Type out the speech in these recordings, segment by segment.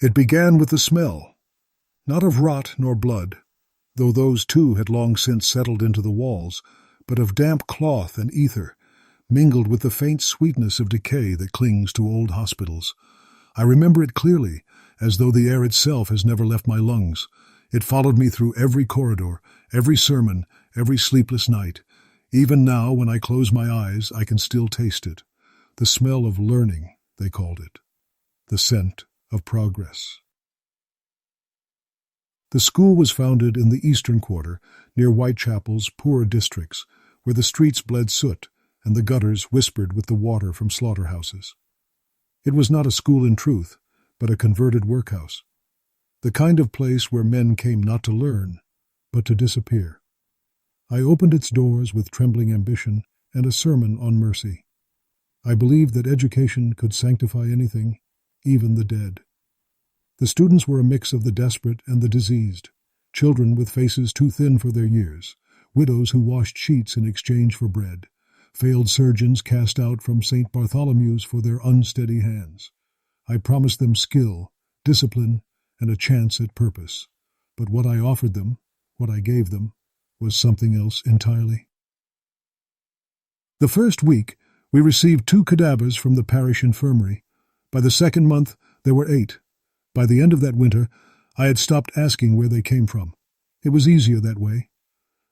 It began with the smell, not of rot nor blood, though those too had long since settled into the walls, but of damp cloth and ether, mingled with the faint sweetness of decay that clings to old hospitals. I remember it clearly, as though the air itself has never left my lungs. It followed me through every corridor, every sermon, every sleepless night. Even now, when I close my eyes, I can still taste it. The smell of learning, they called it. The scent of progress. The school was founded in the eastern quarter, near Whitechapel's poorer districts, where the streets bled soot and the gutters whispered with the water from slaughterhouses. It was not a school in truth, but a converted workhouse, the kind of place where men came not to learn, but to disappear. I opened its doors with trembling ambition and a sermon on mercy. I believed that education could sanctify anything, even the dead. The students were a mix of the desperate and the diseased, children with faces too thin for their years, widows who washed sheets in exchange for bread, failed surgeons cast out from St. Bartholomew's for their unsteady hands. I promised them skill, discipline, and a chance at purpose. But what I offered them, what I gave them, was something else entirely. The first week, we received 2 cadavers from the parish infirmary. By the second month, there were 8. By the end of that winter, I had stopped asking where they came from. It was easier that way.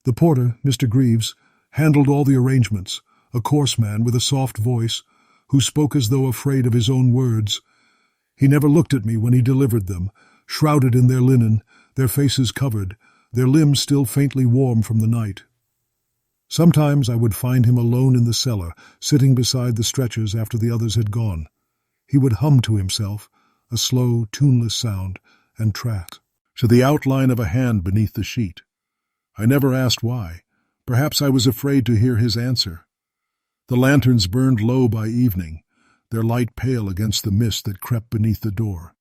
The porter, Mr. Greaves, handled all the arrangements, a coarse man with a soft voice, who spoke as though afraid of his own words. He never looked at me when he delivered them, shrouded in their linen, their faces covered, their limbs still faintly warm from the night. Sometimes I would find him alone in the cellar, sitting beside the stretchers after the others had gone. He would hum to himself, a slow, tuneless sound, and track to the outline of a hand beneath the sheet. I never asked why. Perhaps I was afraid to hear his answer. The lanterns burned low by evening, their light pale against the mist that crept beneath the door.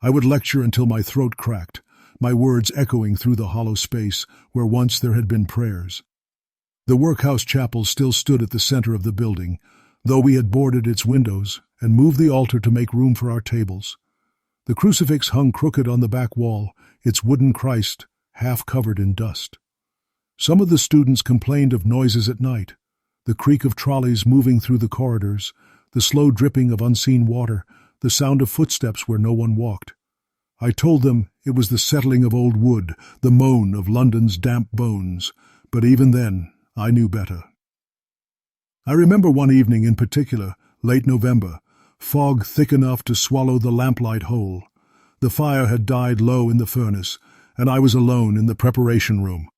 I would lecture until my throat cracked, my words echoing through the hollow space where once there had been prayers. The workhouse chapel still stood at the center of the building, though we had boarded its windows and moved the altar to make room for our tables. The crucifix hung crooked on the back wall, its wooden Christ half covered in dust. Some of the students complained of noises at night, the creak of trolleys moving through the corridors, the slow dripping of unseen water, the sound of footsteps where no one walked. I told them it was the settling of old wood, the moan of London's damp bones, but even then I knew better. I remember one evening in particular, late November, fog thick enough to swallow the lamplight whole. The fire had died low in the furnace, and I was alone in the preparation room.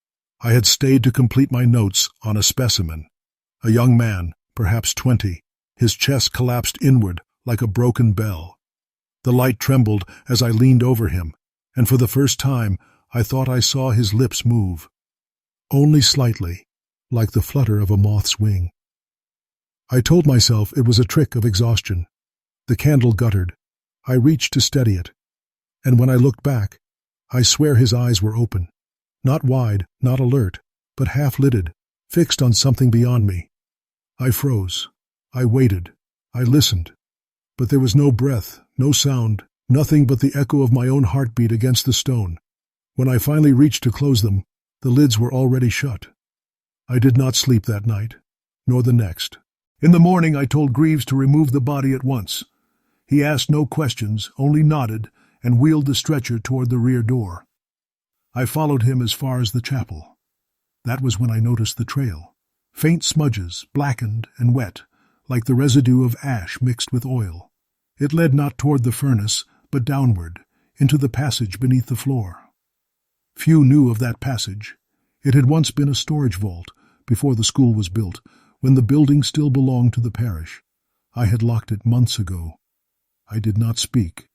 I had stayed to complete my notes on a specimen. A young man, perhaps 20, his chest collapsed inward like a broken bell. The light trembled as I leaned over him, and for the first time I thought I saw his lips move. Only slightly, like the flutter of a moth's wing. I told myself it was a trick of exhaustion. The candle guttered. I reached to steady it, and when I looked back, I swear his eyes were open. Not wide, not alert, but half-lidded, fixed on something beyond me. I froze. I waited. I listened. But there was no breath, no sound, nothing but the echo of my own heartbeat against the stone. When I finally reached to close them, the lids were already shut. I did not sleep that night, nor the next. In the morning I told Greaves to remove the body at once. He asked no questions, only nodded, and wheeled the stretcher toward the rear door. I followed him as far as the chapel. That was when I noticed the trail. Faint smudges, blackened and wet, like the residue of ash mixed with oil. It led not toward the furnace, but downward, into the passage beneath the floor. Few knew of that passage. It had once been a storage vault, before the school was built, when the building still belonged to the parish. I had locked it months ago. I did not speak.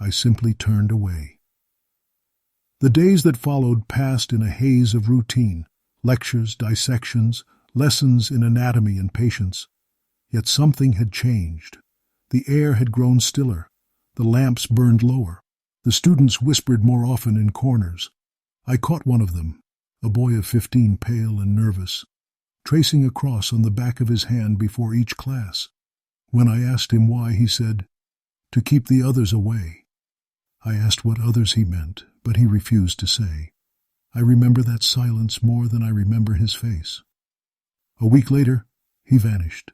I simply turned away. The days that followed passed in a haze of routine, lectures, dissections, lessons in anatomy and patience. Yet something had changed. The air had grown stiller. The lamps burned lower. The students whispered more often in corners. I caught one of them, a boy of 15, pale and nervous, tracing a cross on the back of his hand before each class. When I asked him why, he said, "To keep the others away." I asked what others he meant, but he refused to say. I remember that silence more than I remember his face. A week later, he vanished.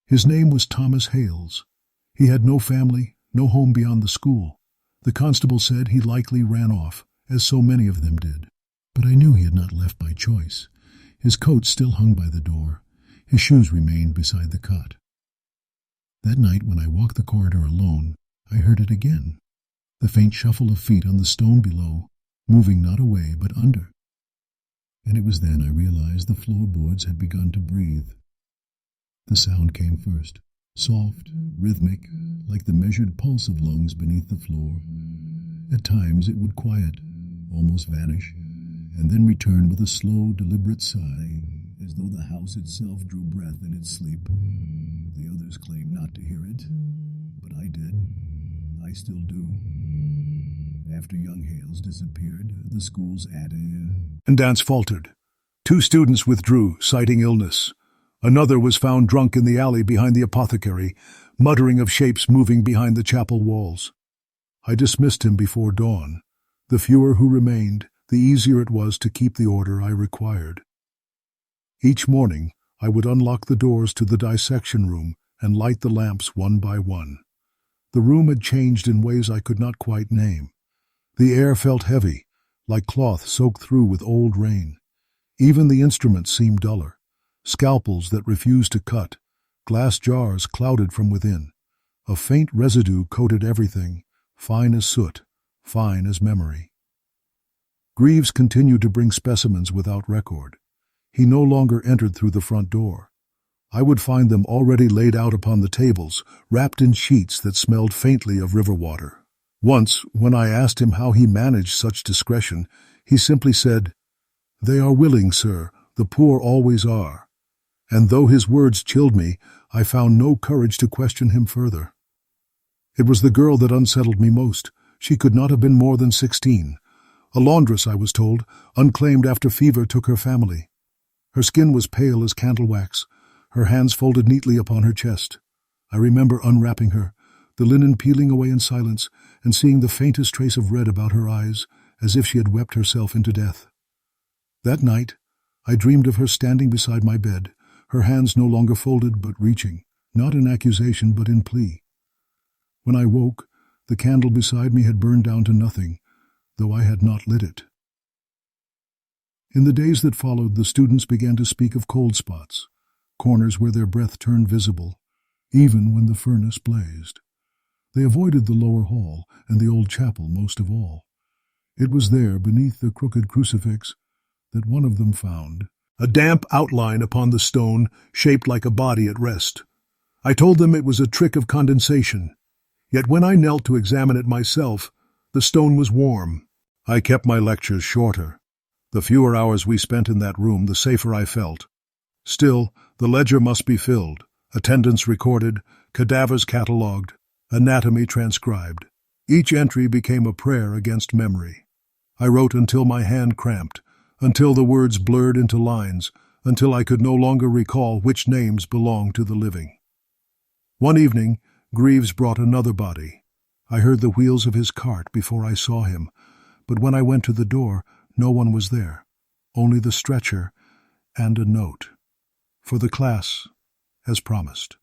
His name was Thomas Hales. He had no family, no home beyond the school. The constable said he likely ran off, as so many of them did. But I knew he had not left by choice. His coat still hung by the door. His shoes remained beside the cot. That night, when I walked the corridor alone, I heard it again. The faint shuffle of feet on the stone below, moving not away but under. And it was then I realized the floorboards had begun to breathe. The sound came first, soft, rhythmic, like the measured pulse of lungs beneath the floor. At times it would quiet, almost vanish, and then return with a slow, deliberate sigh, as though the house itself drew breath in its sleep. The others claimed not to hear it, but I did. I still do. After young Hales disappeared, the school's and dance faltered. 2 students withdrew, citing illness. Another was found drunk in the alley behind the apothecary, muttering of shapes moving behind the chapel walls. I dismissed him before dawn. The fewer who remained, the easier it was to keep the order I required. Each morning, I would unlock the doors to the dissection room and light the lamps one by one. The room had changed in ways I could not quite name. The air felt heavy, like cloth soaked through with old rain. Even the instruments seemed duller. Scalpels that refused to cut, glass jars clouded from within. A faint residue coated everything, fine as soot, fine as memory. Greaves continued to bring specimens without record. He no longer entered through the front door. I would find them already laid out upon the tables, wrapped in sheets that smelled faintly of river water. Once, when I asked him how he managed such discretion, he simply said, "They are willing, sir, the poor always are." And though his words chilled me, I found no courage to question him further. It was the girl that unsettled me most. She could not have been more than 16. A laundress, I was told, unclaimed after fever took her family. Her skin was pale as candle wax, her hands folded neatly upon her chest. I remember unwrapping her, the linen peeling away in silence, and seeing the faintest trace of red about her eyes, as if she had wept herself into death. That night, I dreamed of her standing beside my bed, her hands no longer folded but reaching, not in accusation but in plea. When I woke, the candle beside me had burned down to nothing, though I had not lit it. In the days that followed, the students began to speak of cold spots, corners where their breath turned visible, even when the furnace blazed. They avoided the lower hall and the old chapel most of all. It was there, beneath the crooked crucifix, that one of them found a damp outline upon the stone, shaped like a body at rest. I told them it was a trick of condensation, yet when I knelt to examine it myself, the stone was warm. I kept my lectures shorter. The fewer hours we spent in that room, the safer I felt. Still, the ledger must be filled, attendance recorded, cadavers catalogued, anatomy transcribed. Each entry became a prayer against memory. I wrote until my hand cramped, until the words blurred into lines, until I could no longer recall which names belonged to the living. One evening, Greaves brought another body. I heard the wheels of his cart before I saw him, but when I went to the door, no one was there, only the stretcher and a note. For the class, as promised.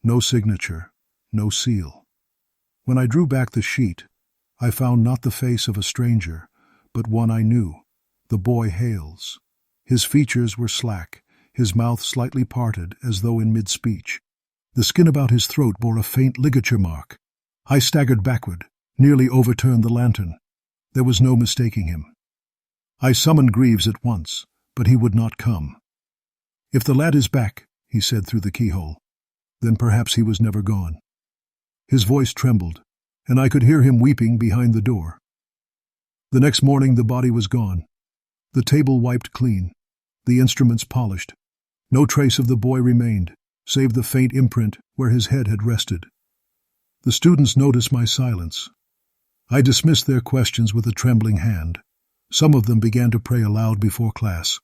No signature, no seal. When I drew back the sheet, I found not the face of a stranger, but one I knew, the boy Hales. His features were slack, his mouth slightly parted as though in mid-speech. The skin about his throat bore a faint ligature mark. I staggered backward, nearly overturned the lantern. There was no mistaking him. I summoned Greaves at once, but he would not come. "If the lad is back," he said through the keyhole, "then perhaps he was never gone." His voice trembled, and I could hear him weeping behind the door. The next morning the body was gone. The table wiped clean, the instruments polished. No trace of the boy remained, save the faint imprint where his head had rested. The students noticed my silence. I dismissed their questions with a trembling hand. Some of them began to pray aloud before class.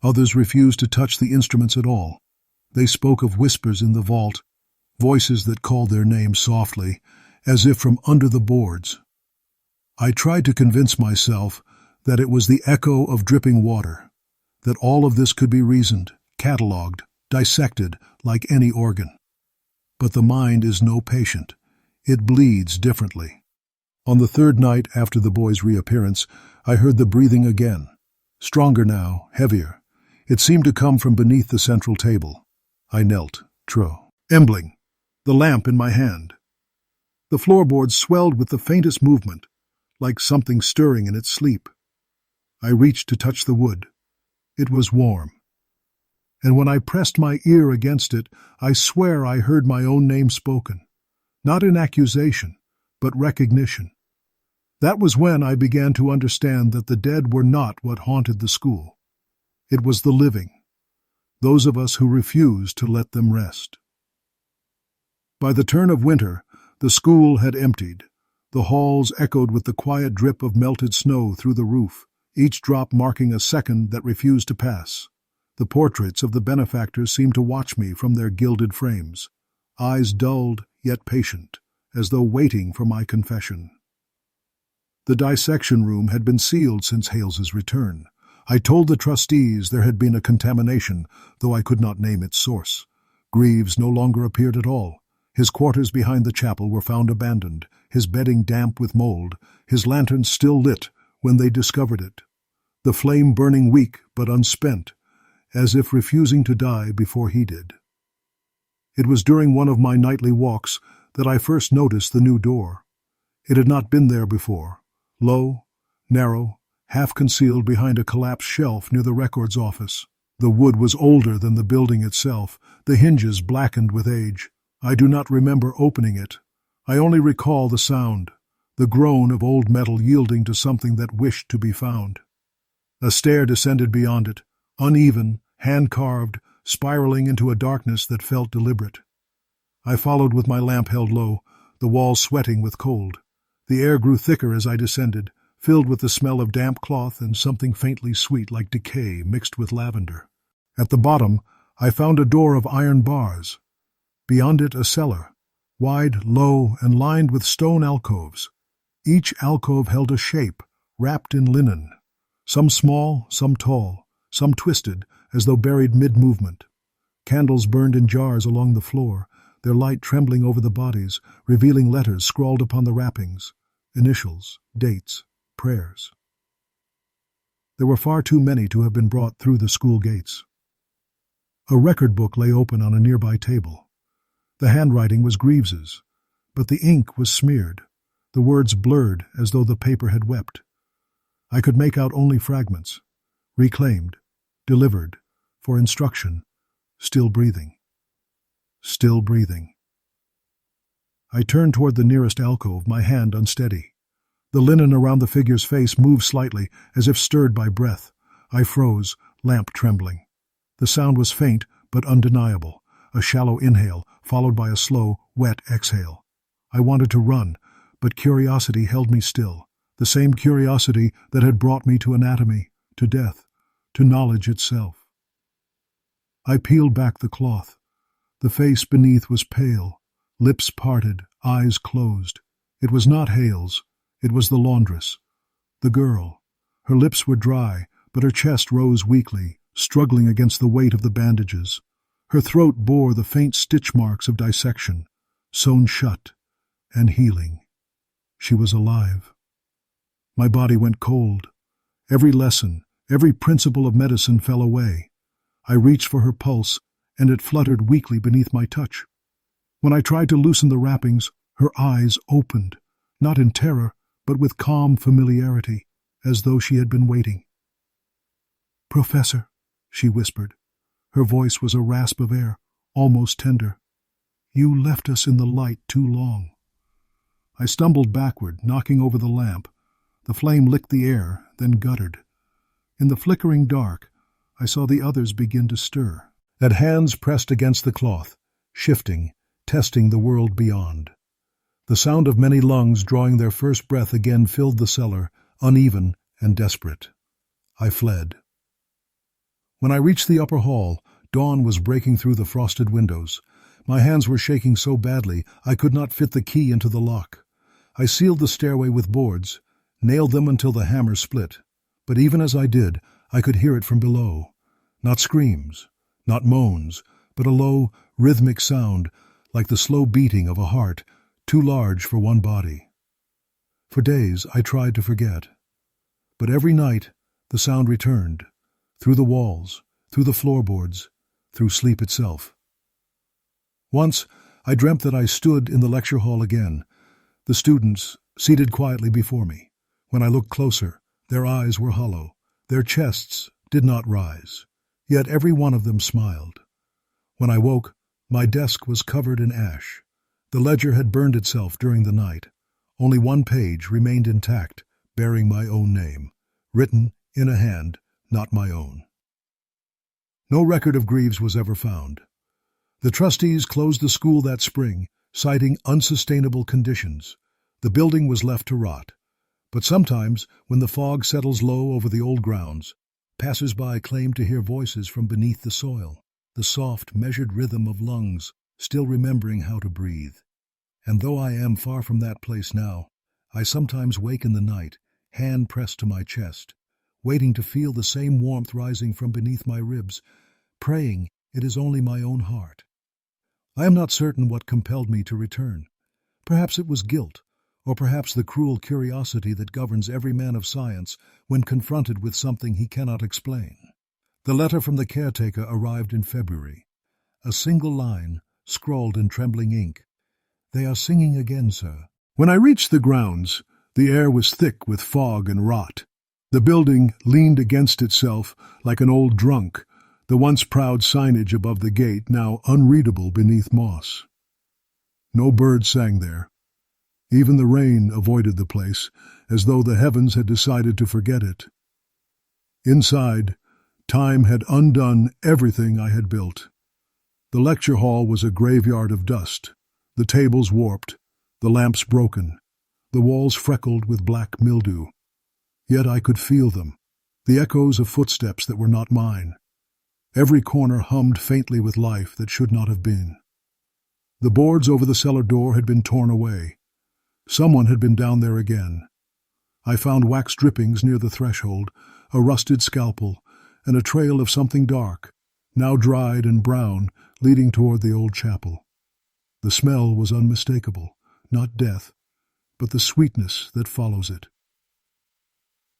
Others refused to touch the instruments at all. They spoke of whispers in the vault, voices that called their names softly, as if from under the boards. I tried to convince myself that it was the echo of dripping water, that all of this could be reasoned, catalogued, dissected like any organ. But the mind is no patient. It bleeds differently. On the third night after the boy's reappearance, I heard the breathing again. Stronger now, heavier. It seemed to come from beneath the central table. I knelt, trembling, the lamp in my hand. The floorboards swelled with the faintest movement, like something stirring in its sleep. I reached to touch the wood. It was warm. And when I pressed my ear against it, I swear I heard my own name spoken, not in accusation, but recognition. That was when I began to understand that the dead were not what haunted the school. It was the living, those of us who refused to let them rest. By the turn of winter, the school had emptied. The halls echoed with the quiet drip of melted snow through the roof, each drop marking a second that refused to pass. The portraits of the benefactors seemed to watch me from their gilded frames, eyes dulled yet patient, as though waiting for my confession. The dissection room had been sealed since Hales's return. I told the trustees there had been a contamination, though I could not name its source. Greaves no longer appeared at all. His quarters behind the chapel were found abandoned, his bedding damp with mold, his lantern still lit when they discovered it, the flame burning weak but unspent, as if refusing to die before he did. It was during one of my nightly walks that I first noticed the new door. It had not been there before. Low, narrow, half concealed behind a collapsed shelf near the records office. The wood was older than the building itself, the hinges blackened with age. I do not remember opening it. I only recall the sound, the groan of old metal yielding to something that wished to be found. A stair descended beyond it, uneven, hand-carved, spiraling into a darkness that felt deliberate. I followed with my lamp held low, the walls sweating with cold. The air grew thicker as I descended, filled with the smell of damp cloth and something faintly sweet like decay mixed with lavender. At the bottom, I found a door of iron bars. Beyond it, a cellar, wide, low, and lined with stone alcoves. Each alcove held a shape, wrapped in linen, some small, some tall, some twisted, as though buried mid-movement. Candles burned in jars along the floor, their light trembling over the bodies, revealing letters scrawled upon the wrappings, initials, dates, prayers. There were far too many to have been brought through the school gates. A record book lay open on a nearby table. The handwriting was Greaves's, but the ink was smeared, the words blurred as though the paper had wept. I could make out only fragments, reclaimed, delivered, for instruction, still breathing. Still breathing. I turned toward the nearest alcove, my hand unsteady. The linen around the figure's face moved slightly, as if stirred by breath. I froze, lamp trembling. The sound was faint, but undeniable, a shallow inhale, followed by a slow, wet exhale. I wanted to run, but curiosity held me still, the same curiosity that had brought me to anatomy, to death, to knowledge itself. I peeled back the cloth. The face beneath was pale, lips parted, eyes closed. It was not Hales. It was the laundress, the girl. Her lips were dry, but her chest rose weakly, struggling against the weight of the bandages. Her throat bore the faint stitch marks of dissection, sewn shut and healing. She was alive. My body went cold. Every lesson, every principle of medicine fell away. I reached for her pulse, and it fluttered weakly beneath my touch. When I tried to loosen the wrappings, her eyes opened, not in terror, but with calm familiarity, as though she had been waiting. "Professor," she whispered. Her voice was a rasp of air, almost tender. "You left us in the light too long." I stumbled backward, knocking over the lamp. The flame licked the air, then guttered. In the flickering dark, I saw the others begin to stir. That hands pressed against the cloth, shifting, testing the world beyond. The sound of many lungs drawing their first breath again filled the cellar, uneven and desperate. I fled. When I reached the upper hall, dawn was breaking through the frosted windows. My hands were shaking so badly I could not fit the key into the lock. I sealed the stairway with boards, nailed them until the hammer split. But even as I did, I could hear it from below. Not screams, not moans, but a low, rhythmic sound, like the slow beating of a heart, too large for one body. For days I tried to forget. But every night the sound returned, through the walls, through the floorboards, through sleep itself. Once I dreamt that I stood in the lecture hall again, the students seated quietly before me. When I looked closer, their eyes were hollow, their chests did not rise, yet every one of them smiled. When I woke, my desk was covered in ash. The ledger had burned itself during the night. Only one page remained intact, bearing my own name, written in a hand not my own. No record of Greaves was ever found. The trustees closed the school that spring, citing unsustainable conditions. The building was left to rot. But sometimes, when the fog settles low over the old grounds, passers-by claim to hear voices from beneath the soil, the soft, measured rhythm of lungs, still remembering how to breathe. And though I am far from that place now, I sometimes wake in the night, hand pressed to my chest, waiting to feel the same warmth rising from beneath my ribs, praying it is only my own heart. I am not certain what compelled me to return. Perhaps it was guilt, or perhaps the cruel curiosity that governs every man of science when confronted with something he cannot explain. The letter from the caretaker arrived in February. A single line, scrawled in trembling ink. "They are singing again, sir." When I reached the grounds, the air was thick with fog and rot. The building leaned against itself like an old drunk, the once proud signage above the gate now unreadable beneath moss. No bird sang there. Even the rain avoided the place, as though the heavens had decided to forget it. Inside, time had undone everything I had built. The lecture hall was a graveyard of dust, the tables warped, the lamps broken, the walls freckled with black mildew. Yet I could feel them, the echoes of footsteps that were not mine. Every corner hummed faintly with life that should not have been. The boards over the cellar door had been torn away. Someone had been down there again. I found wax drippings near the threshold, a rusted scalpel, and a trail of something dark, now dried and brown, leading toward the old chapel. The smell was unmistakable, not death, but the sweetness that follows it.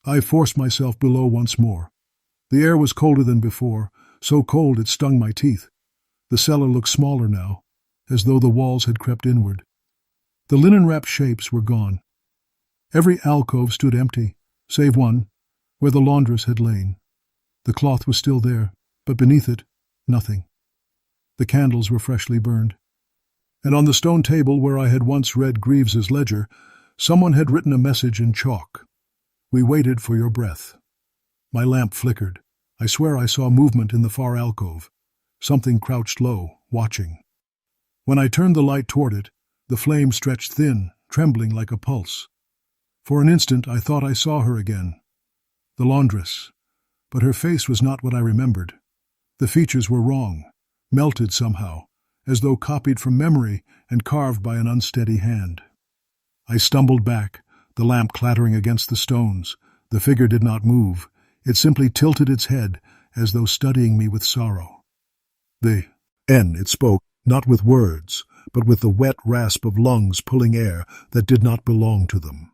I forced myself below once more. The air was colder than before, so cold it stung my teeth. The cellar looked smaller now, as though the walls had crept inward. The linen-wrapped shapes were gone. Every alcove stood empty, save one, where the laundress had lain. The cloth was still there, but beneath it, nothing. The candles were freshly burned. And on the stone table where I had once read Greaves's ledger, someone had written a message in chalk. "We waited for your breath." My lamp flickered. I swear I saw movement in the far alcove. Something crouched low, watching. When I turned the light toward it, the flame stretched thin, trembling like a pulse. For an instant I thought I saw her again. The laundress. But her face was not what I remembered. The features were wrong, melted somehow, as though copied from memory and carved by an unsteady hand. I stumbled back, the lamp clattering against the stones. The figure did not move. It simply tilted its head, as though studying me with sorrow. It spoke, not with words, but with the wet rasp of lungs pulling air that did not belong to them.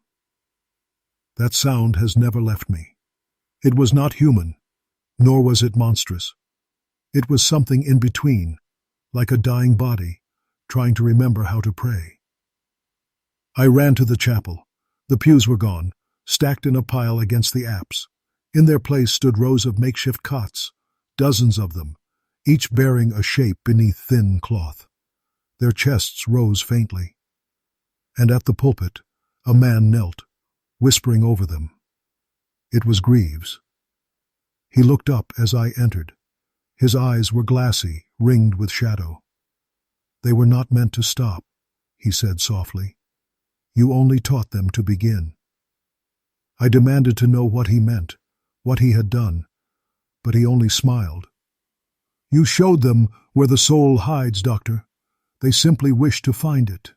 That sound has never left me. It was not human, nor was it monstrous. It was something in between, like a dying body, trying to remember how to pray. I ran to the chapel. The pews were gone, stacked in a pile against the apse. In their place stood rows of makeshift cots, dozens of them, each bearing a shape beneath thin cloth. Their chests rose faintly. And at the pulpit, a man knelt, whispering over them. It was Greaves. He looked up as I entered. His eyes were glassy, ringed with shadow. "They were not meant to stop," he said softly. "You only taught them to begin." I demanded to know what he meant, what he had done, but he only smiled. "You showed them where the soul hides, Doctor. They simply wish to find it."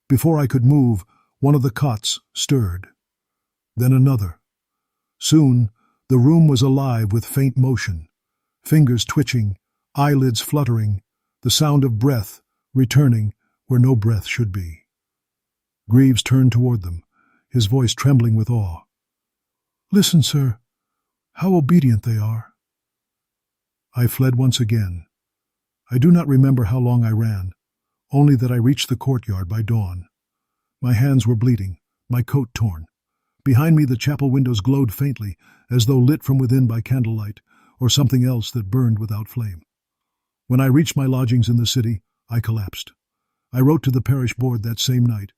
Before I could move, one of the cots stirred. then another. Soon, the room was alive with faint motion, fingers twitching, eyelids fluttering, the sound of breath returning where no breath should be. Greaves turned toward them, his voice trembling with awe. "Listen, sir. How obedient they are." I fled once again. I do not remember how long I ran, only that I reached the courtyard by dawn. My hands were bleeding, my coat torn. Behind me the chapel windows glowed faintly, as though lit from within by candlelight, or something else that burned without flame. When I reached my lodgings in the city, I collapsed. I wrote to the parish board that same night,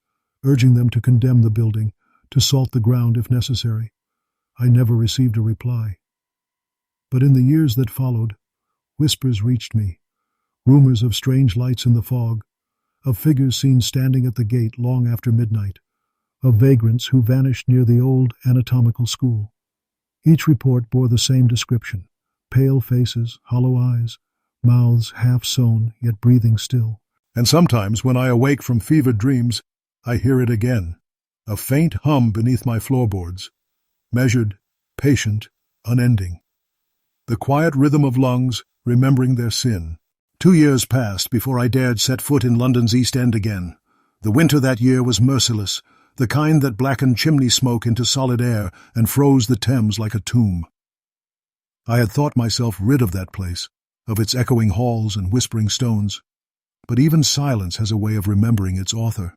urging them to condemn the building, to salt the ground if necessary. I never received a reply. But in the years that followed, whispers reached me, rumors of strange lights in the fog, of figures seen standing at the gate long after midnight, of vagrants who vanished near the old Anatomical school. Each report bore the same description: pale faces, hollow eyes, mouths half sewn yet breathing still. And sometimes, when I awake from fevered dreams, I hear it again, a faint hum beneath my floorboards, measured, patient, unending. The quiet rhythm of lungs remembering their sin. 2 years passed before I dared set foot in London's East End again. The winter that year was merciless, the kind that blackened chimney smoke into solid air and froze the Thames like a tomb. I had thought myself rid of that place, of its echoing halls and whispering stones, but even silence has a way of remembering its author.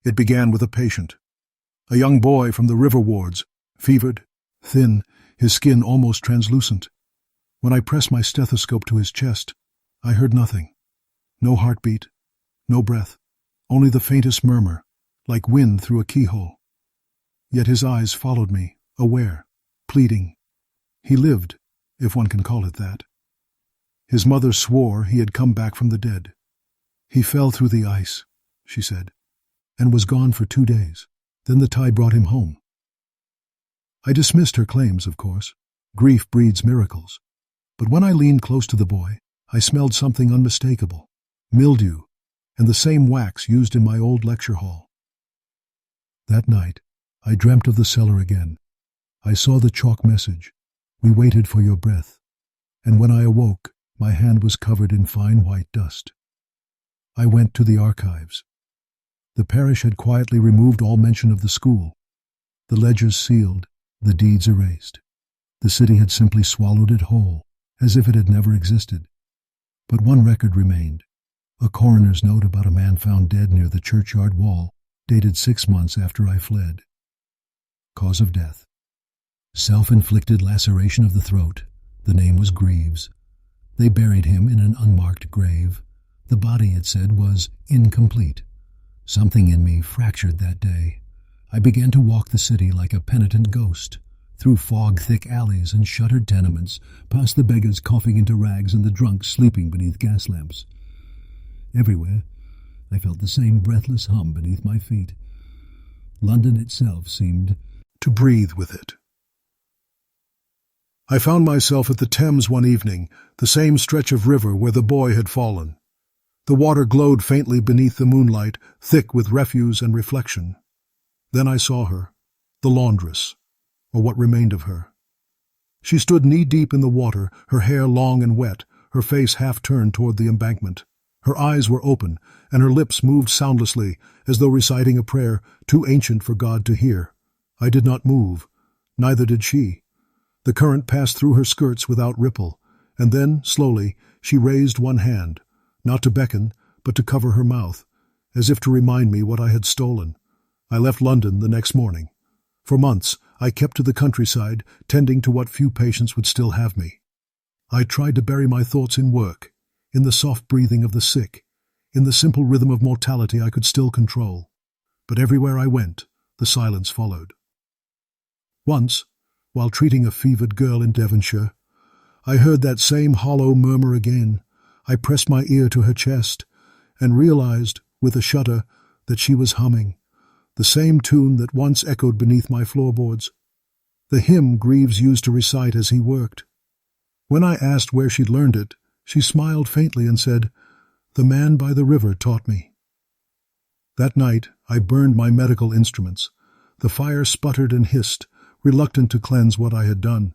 It began with a patient, a young boy from the river wards, fevered, thin, his skin almost translucent. When I pressed my stethoscope to his chest, I heard nothing. No heartbeat, no breath, only the faintest murmur, like wind through a keyhole. Yet his eyes followed me, aware, pleading. He lived, if one can call it that. His mother swore he had come back from the dead. He fell through the ice, she said, and was gone for 2 days. Then the tide brought him home. I dismissed her claims, of course. Grief breeds miracles. But when I leaned close to the boy, I smelled something unmistakable: mildew, and the same wax used in my old lecture hall. That night, I dreamt of the cellar again. I saw the chalk message, "We waited for your breath," and when I awoke, my hand was covered in fine white dust. I went to the archives. The parish had quietly removed all mention of the school. The ledgers sealed, the deeds erased. The city had simply swallowed it whole, as if it had never existed. But one record remained, a coroner's note about a man found dead near the churchyard wall, dated 6 months after I fled. Cause of death: self-inflicted laceration of the throat. The name was Greaves. They buried him in an unmarked grave. The body, it said, was incomplete. Something in me fractured that day. I began to walk the city like a penitent ghost, through fog-thick alleys and shuttered tenements, past the beggars coughing into rags and the drunks sleeping beneath gas lamps. Everywhere, I felt the same breathless hum beneath my feet. London itself seemed to breathe with it. I found myself at the Thames one evening, the same stretch of river where the boy had fallen. The water glowed faintly beneath the moonlight, thick with refuse and reflection. Then I saw her, the laundress, or what remained of her. She stood knee-deep in the water, her hair long and wet, her face half-turned toward the embankment. Her eyes were open, and her lips moved soundlessly, as though reciting a prayer too ancient for God to hear. I did not move, neither did she. The current passed through her skirts without ripple, and then, slowly, she raised one hand, not to beckon, but to cover her mouth, as if to remind me what I had stolen. I left London the next morning. For months, I kept to the countryside, tending to what few patients would still have me. I tried to bury my thoughts in work, in the soft breathing of the sick, in the simple rhythm of mortality I could still control. But everywhere I went, the silence followed. Once, while treating a fevered girl in Devonshire, I heard that same hollow murmur again. I pressed my ear to her chest, and realized, with a shudder, that she was humming, the same tune that once echoed beneath my floorboards, the hymn Greaves used to recite as he worked. When I asked where she'd learned it, she smiled faintly and said, "The man by the river taught me." That night I burned my medical instruments. The fire sputtered and hissed, reluctant to cleanse what I had done.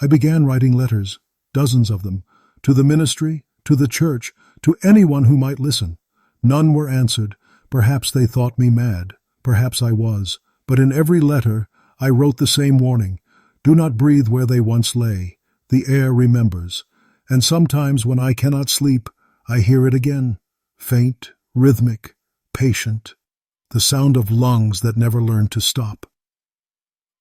I began writing letters, dozens of them, to the ministry, to the church, to anyone who might listen. None were answered. Perhaps they thought me mad. Perhaps I was. But in every letter I wrote the same warning. Do not breathe where they once lay. The air remembers. And sometimes when I cannot sleep, I hear it again. Faint, rhythmic, patient. The sound of lungs that never learned to stop.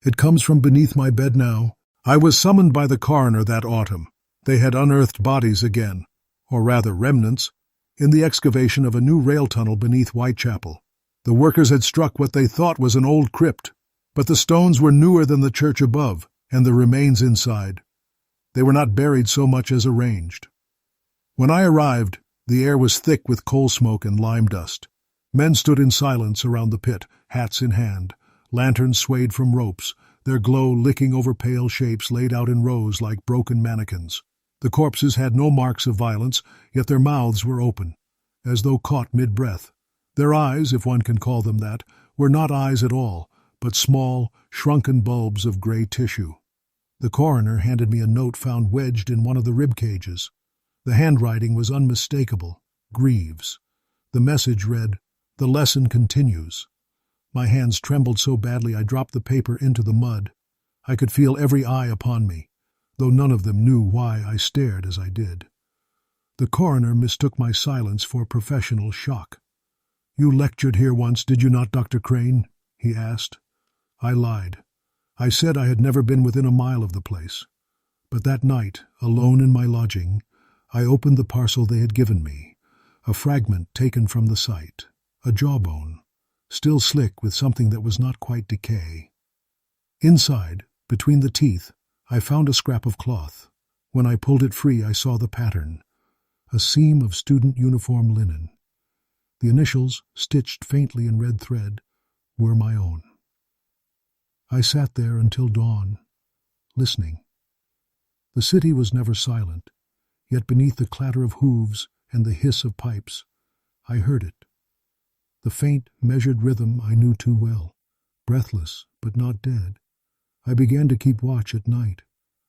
It comes from beneath my bed now. I was summoned by the coroner that autumn. They had unearthed bodies again, or rather remnants, in the excavation of a new rail tunnel beneath Whitechapel. The workers had struck what they thought was an old crypt, but the stones were newer than the church above, and the remains inside. They were not buried so much as arranged. When I arrived, the air was thick with coal smoke and lime dust. Men stood in silence around the pit, hats in hand. Lanterns swayed from ropes, their glow licking over pale shapes laid out in rows like broken mannequins. The corpses had no marks of violence, yet their mouths were open, as though caught mid-breath. Their eyes, if one can call them that, were not eyes at all, but small, shrunken bulbs of gray tissue. The coroner handed me a note found wedged in one of the rib cages. The handwriting was unmistakable. Greaves. The message read, "The lesson continues." My hands trembled so badly I dropped the paper into the mud. I could feel every eye upon me, though none of them knew why I stared as I did. The coroner mistook my silence for professional shock. "You lectured here once, did you not, Dr. Crane?" he asked. I lied. I said I had never been within a mile of the place. But that night, alone in my lodging, I opened the parcel they had given me, a fragment taken from the site, a jawbone, still slick with something that was not quite decay. Inside, between the teeth, I found a scrap of cloth. When I pulled it free, I saw the pattern, a seam of student uniform linen. The initials, stitched faintly in red thread, were my own. I sat there until dawn, listening. The city was never silent, yet beneath the clatter of hooves and the hiss of pipes, I heard it. The faint, measured rhythm I knew too well, breathless but not dead. I began to keep watch at night.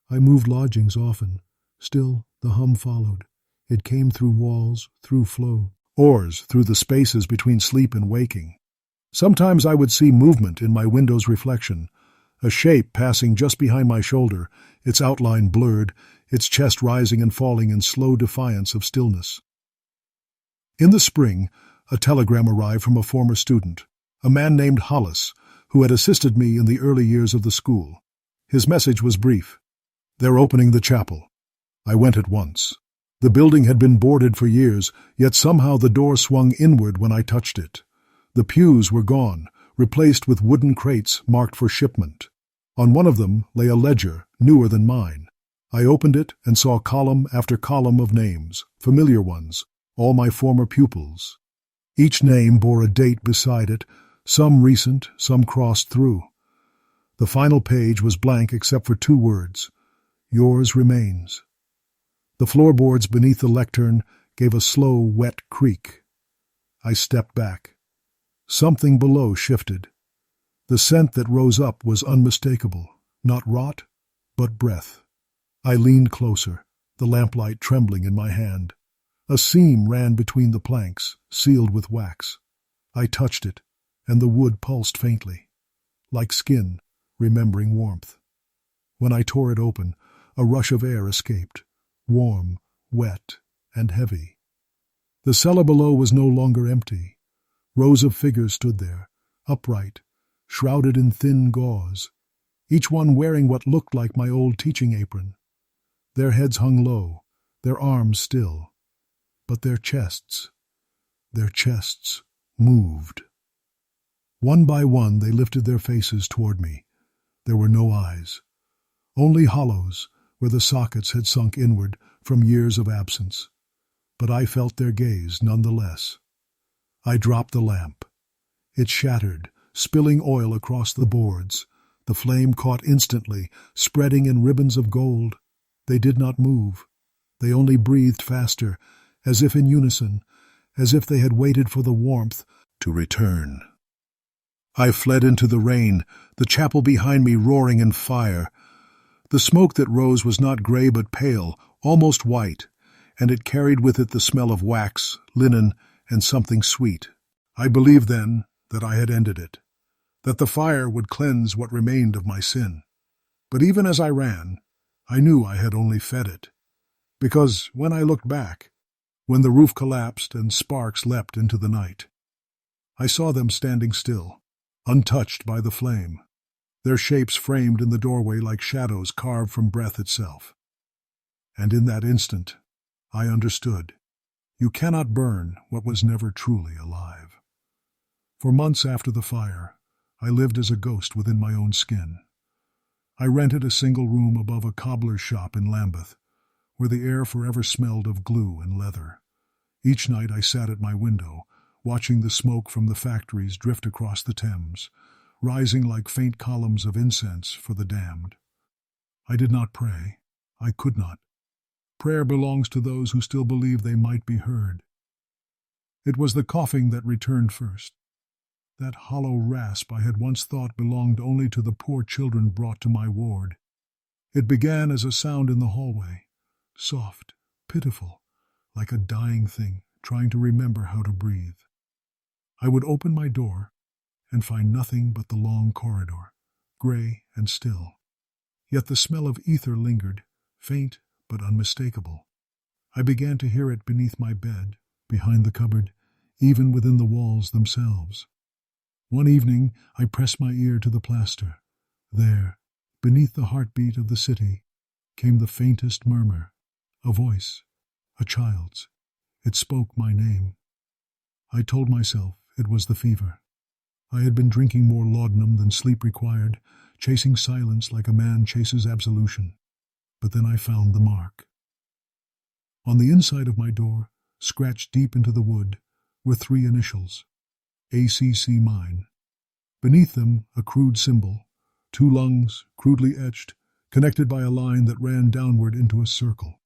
I moved lodgings often. Still, the hum followed. It came through walls, through flow, oars through the spaces between sleep and waking. Sometimes I would see movement in my window's reflection, a shape passing just behind my shoulder, its outline blurred, its chest rising and falling in slow defiance of stillness. In the spring, a telegram arrived from a former student, a man named Hollis, who had assisted me in the early years of the school. His message was brief. "They're opening the chapel." I went at once. The building had been boarded for years, yet somehow the door swung inward when I touched it. The pews were gone, replaced with wooden crates marked for shipment. On one of them lay a ledger, newer than mine. I opened it and saw column after column of names, familiar ones, all my former pupils. Each name bore a date beside it, some recent, some crossed through. The final page was blank except for 2 words, "Yours remains." The floorboards beneath the lectern gave a slow, wet creak. I stepped back. Something below shifted. The scent that rose up was unmistakable, not rot, but breath. I leaned closer, the lamplight trembling in my hand. A seam ran between the planks, sealed with wax. I touched it, and the wood pulsed faintly, like skin, remembering warmth. When I tore it open, a rush of air escaped, warm, wet, and heavy. The cellar below was no longer empty. Rows of figures stood there, upright, shrouded in thin gauze, each one wearing what looked like my old teaching apron. Their heads hung low, their arms still, but their chests moved. One by one they lifted their faces toward me. There were no eyes, only hollows where the sockets had sunk inward from years of absence. But I felt their gaze nonetheless. I dropped the lamp. It shattered, spilling oil across the boards. The flame caught instantly, spreading in ribbons of gold. They did not move. They only breathed faster, as if in unison, as if they had waited for the warmth to return. I fled into the rain, the chapel behind me roaring in fire. The smoke that rose was not gray but pale, almost white, and it carried with it the smell of wax, linen, and something sweet. I believed then that I had ended it, that the fire would cleanse what remained of my sin. But even as I ran, I knew I had only fed it, because when I looked back, when the roof collapsed and sparks leapt into the night, I saw them standing still, untouched by the flame, their shapes framed in the doorway like shadows carved from breath itself. And in that instant, I understood. You cannot burn what was never truly alive. For months after the fire, I lived as a ghost within my own skin. I rented a single room above a cobbler's shop in Lambeth, where the air forever smelled of glue and leather. Each night I sat at my window, watching the smoke from the factories drift across the Thames, rising like faint columns of incense for the damned. I did not pray. I could not. Prayer belongs to those who still believe they might be heard. It was the coughing that returned first. That hollow rasp I had once thought belonged only to the poor children brought to my ward. It began as a sound in the hallway, soft, pitiful, like a dying thing trying to remember how to breathe. I would open my door and find nothing but the long corridor, gray and still. Yet the smell of ether lingered, faint but unmistakable. I began to hear it beneath my bed, behind the cupboard, even within the walls themselves. One evening I pressed my ear to the plaster. There, beneath the heartbeat of the city, came the faintest murmur, a voice, a child's. It spoke my name. I told myself it was the fever. I had been drinking more laudanum than sleep required, chasing silence like a man chases absolution. But then I found the mark. On the inside of my door, scratched deep into the wood, were 3 initials, ACC mine. Beneath them, a crude symbol, 2 lungs, crudely etched, connected by a line that ran downward into a circle.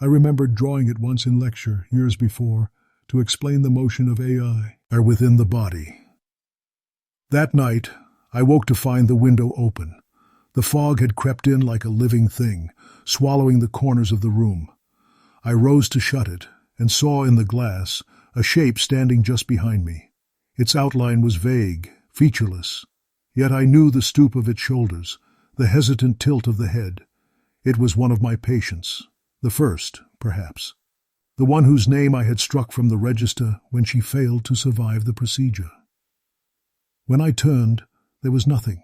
I remembered drawing it once in lecture, years before, to explain the motion of AI within the body. That night, I woke to find the window open. The fog had crept in like a living thing, swallowing the corners of the room. I rose to shut it, and saw in the glass a shape standing just behind me. Its outline was vague, featureless, yet I knew the stoop of its shoulders, the hesitant tilt of the head. It was one of my patients, the first, perhaps, the one whose name I had struck from the register when she failed to survive the procedure. When I turned, there was nothing,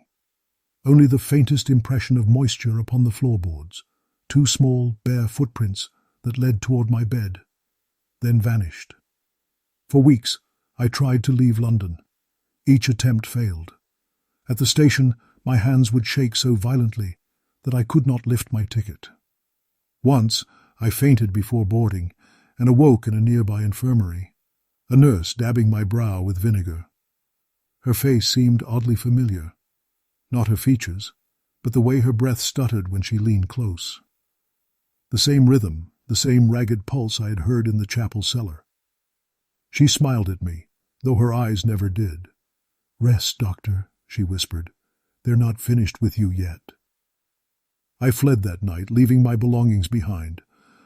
only the faintest impression of moisture upon the floorboards, 2 small, bare footprints that led toward my bed, then vanished. For weeks, I tried to leave London. Each attempt failed. At the station, my hands would shake so violently that I could not lift my ticket. Once, I fainted before boarding and awoke in a nearby infirmary, a nurse dabbing my brow with vinegar. Her face seemed oddly familiar, not her features, but the way her breath stuttered when she leaned close. The same rhythm, the same ragged pulse I had heard in the chapel cellar. She smiled at me, though her eyes never did. "Rest, doctor," she whispered. "They're not finished with you yet." I fled that night, leaving my belongings behind.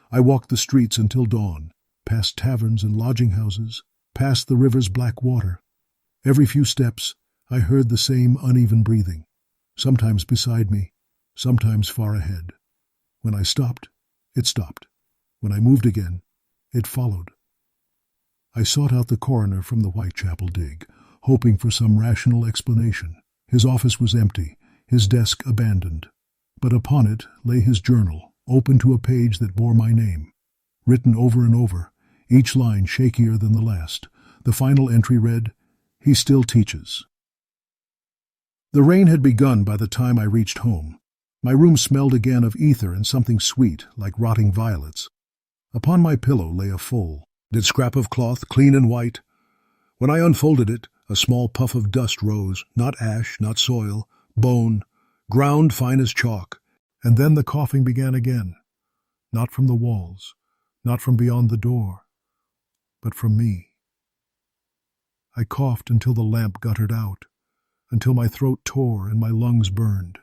I walked the streets until dawn, past taverns and lodging-houses, past the river's black water. Every few steps, I heard the same uneven breathing, sometimes beside me, sometimes far ahead. When I stopped, it stopped. When I moved again, it followed. I sought out the coroner from the Whitechapel dig, hoping for some rational explanation. His office was empty, his desk abandoned, but upon it lay his journal, open to a page that bore my name, written over and over, each line shakier than the last. The final entry read, "He still teaches." The rain had begun by the time I reached home. My room smelled again of ether and something sweet, like rotting violets. Upon my pillow lay a folded scrap of cloth, clean and white. When I unfolded it, a small puff of dust rose, not ash, not soil, bone, ground fine as chalk, and then the coughing began again, not from the walls, not from beyond the door, but from me. I coughed until the lamp guttered out. until my throat tore and my lungs burned.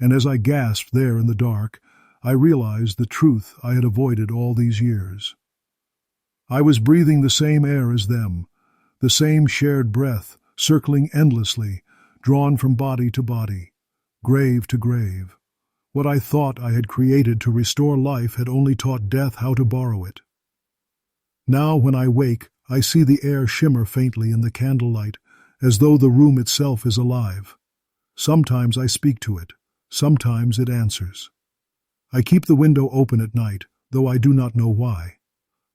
And as I gasped there in the dark, I realized the truth I had avoided all these years. I was breathing the same air as them, the same shared breath, circling endlessly, drawn from body to body, grave to grave. What I thought I had created to restore life had only taught death how to borrow it. Now when I wake, I see the air shimmer faintly in the candlelight, as though the room itself is alive. Sometimes I speak to it, sometimes it answers. I keep the window open at night, though I do not know why.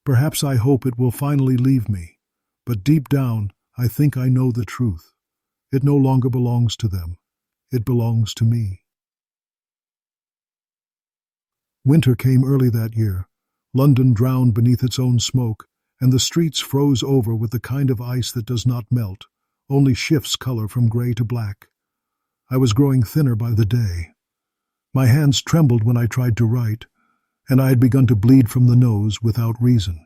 Perhaps I hope it will finally leave me, but deep down I think I know the truth. It no longer belongs to them. It belongs to me. Winter came early that year. London drowned beneath its own smoke, and the streets froze over with the kind of ice that does not melt, only shifts color from gray to black. I was growing thinner by the day. My hands trembled when I tried to write, and I had begun to bleed from the nose without reason.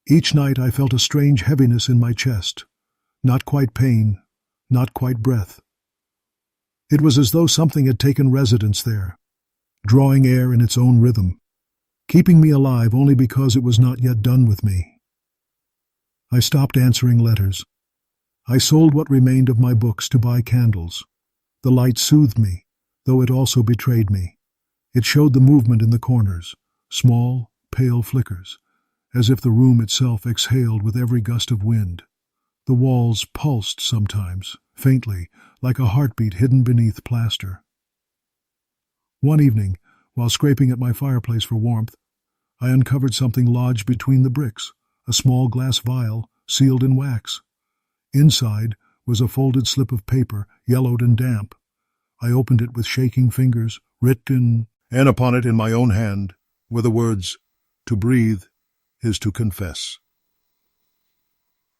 Each night I felt a strange heaviness in my chest, not quite pain, not quite breath. It was as though something had taken residence there, drawing air in its own rhythm, keeping me alive only because it was not yet done with me. I stopped answering letters. I sold what remained of my books to buy candles. The light soothed me, though it also betrayed me. It showed the movement in the corners, small, pale flickers, as if the room itself exhaled with every gust of wind. The walls pulsed sometimes, faintly, like a heartbeat hidden beneath plaster. One evening, while scraping at my fireplace for warmth, I uncovered something lodged between the bricks, a small glass vial sealed in wax. Inside was a folded slip of paper, yellowed and damp. I opened it with shaking fingers, written, and upon it in my own hand were the words, "To breathe is to confess."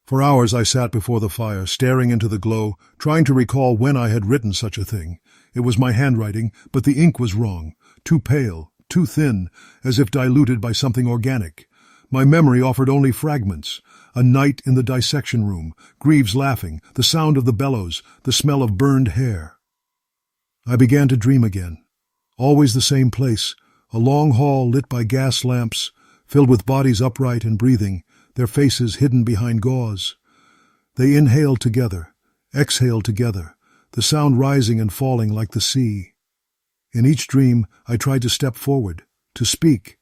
For hours I sat before the fire, staring into the glow, trying to recall when I had written such a thing. It was my handwriting, but the ink was wrong, too pale, too thin, as if diluted by something organic. My memory offered only fragments. A night in the dissection room, Greaves laughing, the sound of the bellows, the smell of burned hair. I began to dream again. Always the same place, a long hall lit by gas lamps, filled with bodies upright and breathing, their faces hidden behind gauze. They inhaled together, exhaled together, the sound rising and falling like the sea. In each dream, I tried to step forward, to speak,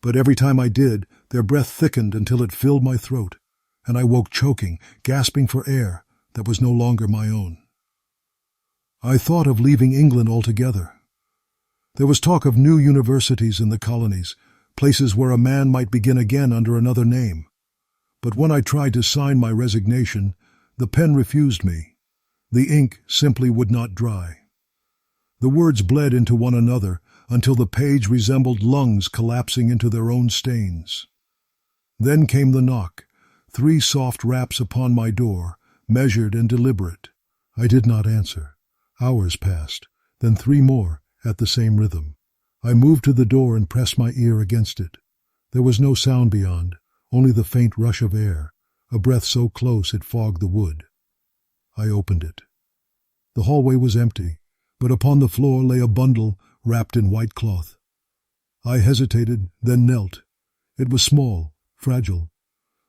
but every time I did, their breath thickened until it filled my throat, and I woke choking, gasping for air that was no longer my own. I thought of leaving England altogether. There was talk of new universities in the colonies, places where a man might begin again under another name. But when I tried to sign my resignation, the pen refused me. The ink simply would not dry. The words bled into one another until the page resembled lungs collapsing into their own stains. Then came the knock, 3 soft raps upon my door, measured and deliberate. I did not answer. Hours passed, then 3 more, at the same rhythm. I moved to the door and pressed my ear against it. There was no sound beyond, only the faint rush of air, a breath so close it fogged the wood. I opened it. The hallway was empty, but upon the floor lay a bundle wrapped in white cloth. I hesitated, then knelt. It was small, fragile.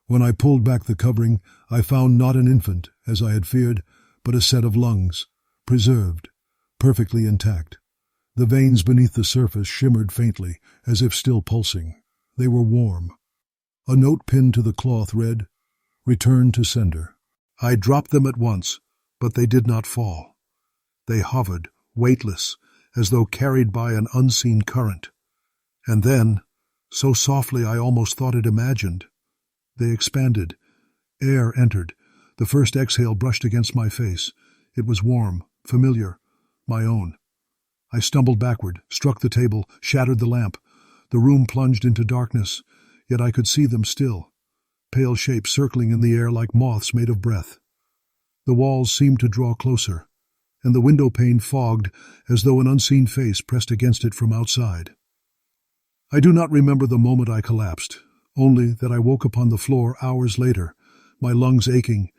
When I pulled back the covering, I found not an infant, as I had feared, but a set of lungs, preserved, perfectly intact. The veins beneath the surface shimmered faintly, as if still pulsing. They were warm. A note pinned to the cloth read, "Return to sender." I dropped them at once, but they did not fall. They hovered, weightless, as though carried by an unseen current. And then, so softly I almost thought it imagined, they expanded. Air entered. The first exhale brushed against my face. It was warm, familiar, my own. I stumbled backward, struck the table, shattered the lamp. The room plunged into darkness, yet I could see them still, pale shapes circling in the air like moths made of breath. The walls seemed to draw closer, and the window pane fogged as though an unseen face pressed against it from outside. I do not remember the moment I collapsed, only that I woke upon the floor hours later, my lungs aching,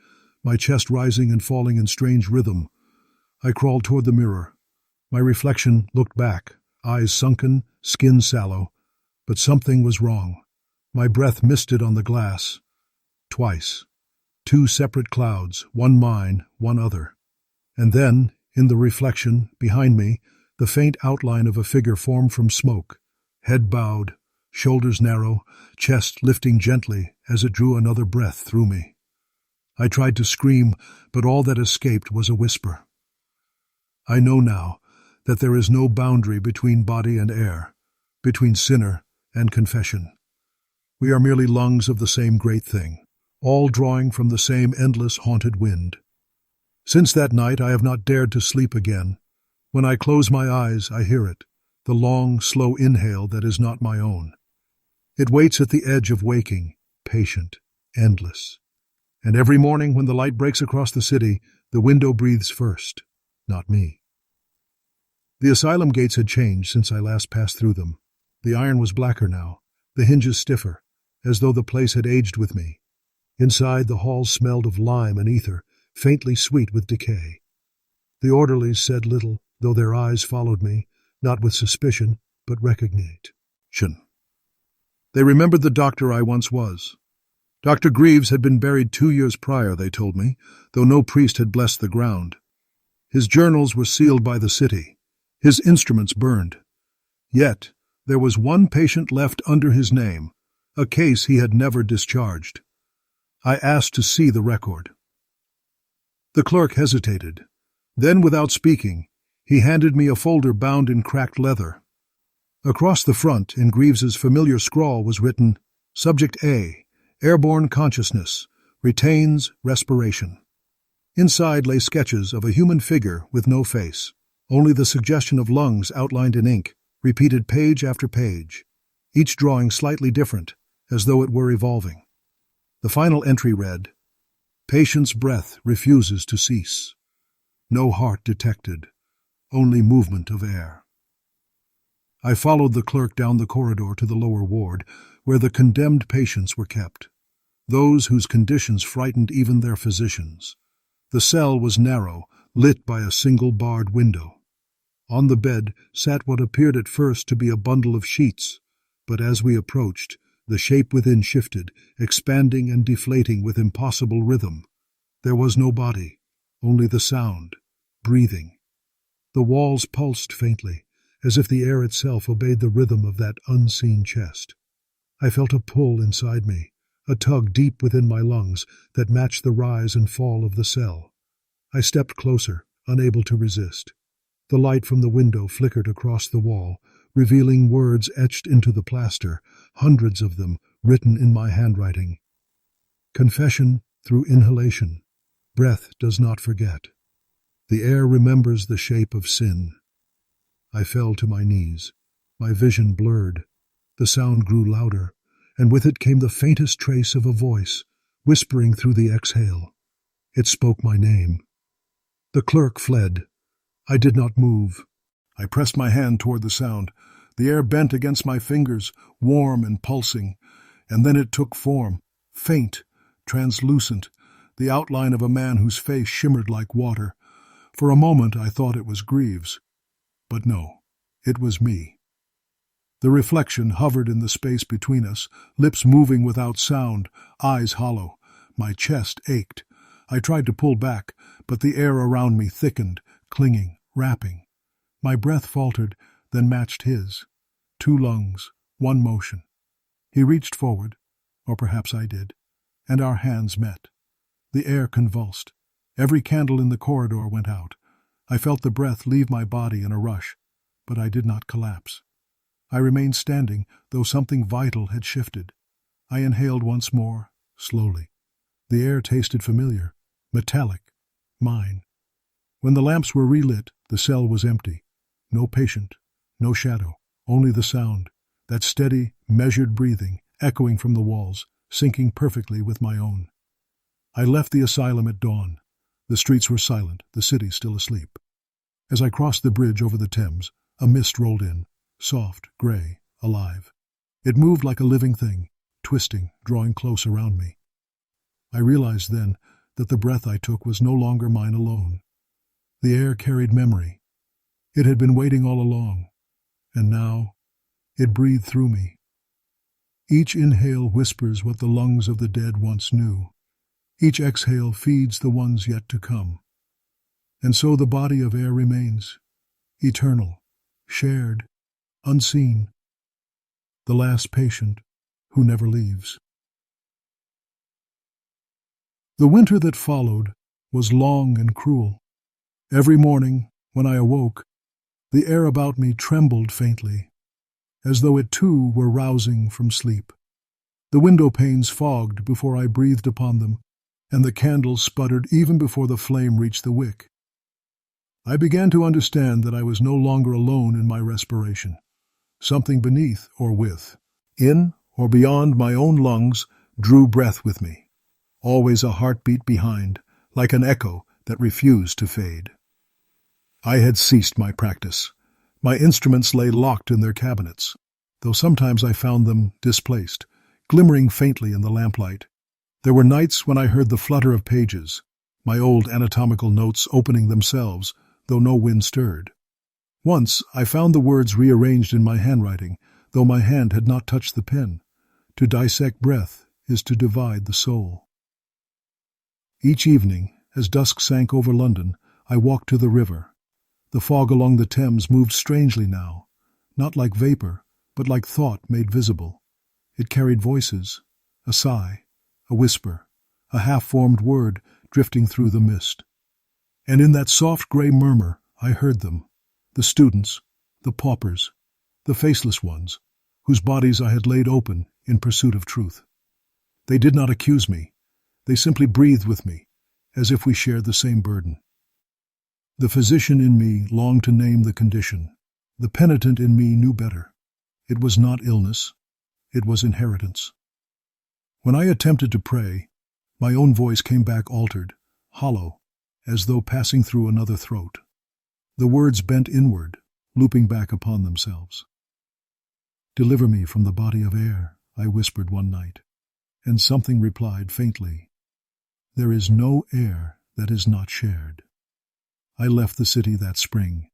my chest rising and falling in strange rhythm. I crawled toward the mirror. My reflection looked back, eyes sunken, skin sallow. But something was wrong. My breath misted on the glass. Twice. 2 separate clouds, one mine, one other. And then, in the reflection, behind me, the faint outline of a figure formed from smoke, head bowed, shoulders narrow, chest lifting gently as it drew another breath through me. I tried to scream, but all that escaped was a whisper. I know now that there is no boundary between body and air, between sinner and confession. We are merely lungs of the same great thing, all drawing from the same endless haunted wind. Since that night I have not dared to sleep again. When I close my eyes, I hear it, the long, slow inhale that is not my own. It waits at the edge of waking, patient, endless. And every morning when the light breaks across the city, the window breathes first, not me. The asylum gates had changed since I last passed through them. The iron was blacker now, the hinges stiffer, as though the place had aged with me. Inside, the halls smelled of lime and ether, faintly sweet with decay. The orderlies said little, though their eyes followed me, not with suspicion, but recognition. They remembered the doctor I once was. Dr. Greaves had been buried 2 years prior, they told me, though no priest had blessed the ground. His journals were sealed by the city, his instruments burned. Yet there was one patient left under his name, a case he had never discharged. I asked to see the record. The clerk hesitated. Then, without speaking, he handed me a folder bound in cracked leather. Across the front, in Greaves's familiar scrawl, was written, Subject A, Airborne Consciousness, Retains Respiration. Inside lay sketches of a human figure with no face, only the suggestion of lungs outlined in ink, repeated page after page, each drawing slightly different, as though it were evolving. The final entry read, Patient's breath refuses to cease. No heart detected, only movement of air. I followed the clerk down the corridor to the lower ward, where the condemned patients were kept, those whose conditions frightened even their physicians. The cell was narrow, lit by a single barred window. On the bed sat what appeared at first to be a bundle of sheets, but as we approached, the shape within shifted, expanding and deflating with impossible rhythm. There was no body, only the sound, breathing. The walls pulsed faintly, as if the air itself obeyed the rhythm of that unseen chest. I felt a pull inside me, a tug deep within my lungs that matched the rise and fall of the cell. I stepped closer, unable to resist. The light from the window flickered across the wall, revealing words etched into the plaster, hundreds of them written in my handwriting. Confession through inhalation. Breath does not forget. The air remembers the shape of sin. I fell to my knees. My vision blurred. The sound grew louder, and with it came the faintest trace of a voice, whispering through the exhale. It spoke my name. The clerk fled. I did not move. I pressed my hand toward the sound. The air bent against my fingers, warm and pulsing, and then it took form, faint, translucent, the outline of a man whose face shimmered like water. For a moment I thought it was Greaves. But no, it was me. The reflection hovered in the space between us, lips moving without sound, eyes hollow. My chest ached. I tried to pull back, but the air around me thickened, clinging, wrapping. My breath faltered, then matched his. 2 lungs, 1 motion. He reached forward, or perhaps I did, and our hands met. The air convulsed. Every candle in the corridor went out. I felt the breath leave my body in a rush, but I did not collapse. I remained standing, though something vital had shifted. I inhaled once more, slowly. The air tasted familiar, metallic, mine. When the lamps were relit, the cell was empty. No patient, no shadow, only the sound, that steady, measured breathing, echoing from the walls, syncing perfectly with my own. I left the asylum at dawn. The streets were silent, the city still asleep. As I crossed the bridge over the Thames, a mist rolled in, soft, gray, alive. It moved like a living thing, twisting, drawing close around me. I realized then that the breath I took was no longer mine alone. The air carried memory. It had been waiting all along, and now it breathed through me. Each inhale whispers what the lungs of the dead once knew. Each exhale feeds the ones yet to come. And so the body of air remains, eternal, shared, unseen, the last patient who never leaves. The winter that followed was long and cruel. Every morning, when I awoke, the air about me trembled faintly, as though it too were rousing from sleep. The window panes fogged before I breathed upon them, and the candles sputtered even before the flame reached the wick. I began to understand that I was no longer alone in my respiration. Something beneath or with, in or beyond my own lungs, drew breath with me, always a heartbeat behind, like an echo that refused to fade. I had ceased my practice. My instruments lay locked in their cabinets, though sometimes I found them displaced, glimmering faintly in the lamplight. There were nights when I heard the flutter of pages, my old anatomical notes opening themselves, though no wind stirred. Once I found the words rearranged in my handwriting, though my hand had not touched the pen. To dissect breath is to divide the soul. Each evening, as dusk sank over London, I walked to the river. The fog along the Thames moved strangely now, not like vapor, but like thought made visible. It carried voices, a sigh, a whisper, a half-formed word drifting through the mist. And in that soft gray murmur I heard them, the students, the paupers, the faceless ones, whose bodies I had laid open in pursuit of truth. They did not accuse me. They simply breathed with me, as if we shared the same burden. The physician in me longed to name the condition. The penitent in me knew better. It was not illness. It was inheritance. When I attempted to pray, my own voice came back altered, hollow, as though passing through another throat. The words bent inward, looping back upon themselves. "Deliver me from the body of air," I whispered one night, and something replied faintly, "There is no air that is not shared." I left the city that spring.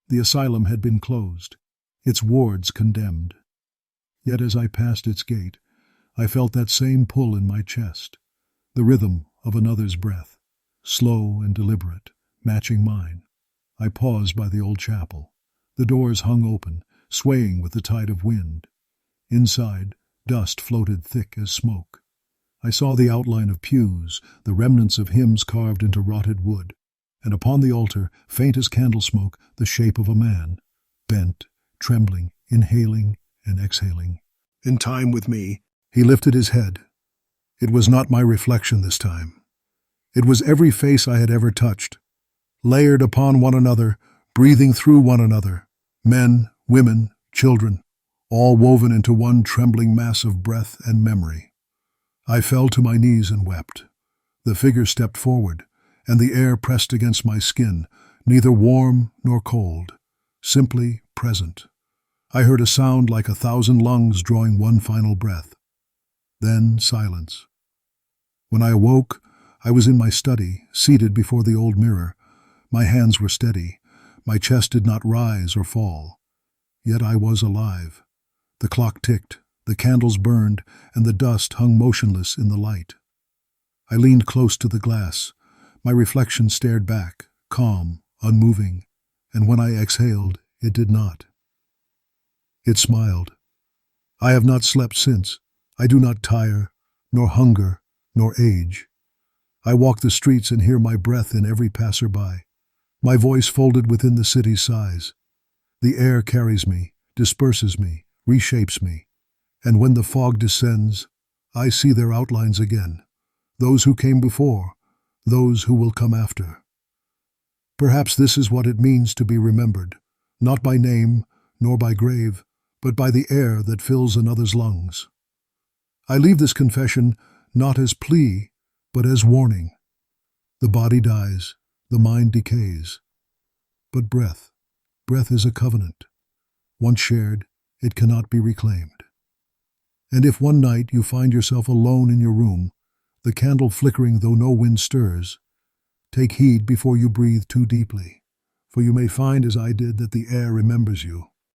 The asylum had been closed, its wards condemned. Yet as I passed its gate, I felt that same pull in my chest, the rhythm of another's breath, slow and deliberate, matching mine. I paused by the old chapel. The doors hung open, swaying with the tide of wind. Inside, dust floated thick as smoke. I saw the outline of pews, the remnants of hymns carved into rotted wood, and upon the altar, faint as candle smoke, the shape of a man, bent, trembling, inhaling and exhaling. In time with me, he lifted his head. It was not my reflection this time. It was every face I had ever touched, layered upon one another, breathing through one another, men, women, children, all woven into one trembling mass of breath and memory. I fell to my knees and wept. The figure stepped forward, and the air pressed against my skin, neither warm nor cold, simply present. I heard a sound like 1,000 lungs drawing one final breath. Then silence. When I awoke, I was in my study, seated before the old mirror. My hands were steady. My chest did not rise or fall. Yet I was alive. The clock ticked, the candles burned, and the dust hung motionless in the light. I leaned close to the glass. My reflection stared back, calm, unmoving, and when I exhaled, it did not. It smiled. I have not slept since. I do not tire, nor hunger, nor age. I walk the streets and hear my breath in every passer-by, my voice folded within the city's sighs. The air carries me, disperses me, reshapes me, and when the fog descends, I see their outlines again, those who came before, those who will come after. Perhaps this is what it means to be remembered, not by name, nor by grave, but by the air that fills another's lungs. I leave this confession not as plea, but as warning. The body dies, the mind decays. But breath is a covenant. Once shared, it cannot be reclaimed. And if one night you find yourself alone in your room, the candle flickering though no wind stirs. Take heed before you breathe too deeply, for you may find, as I did, that the air remembers you.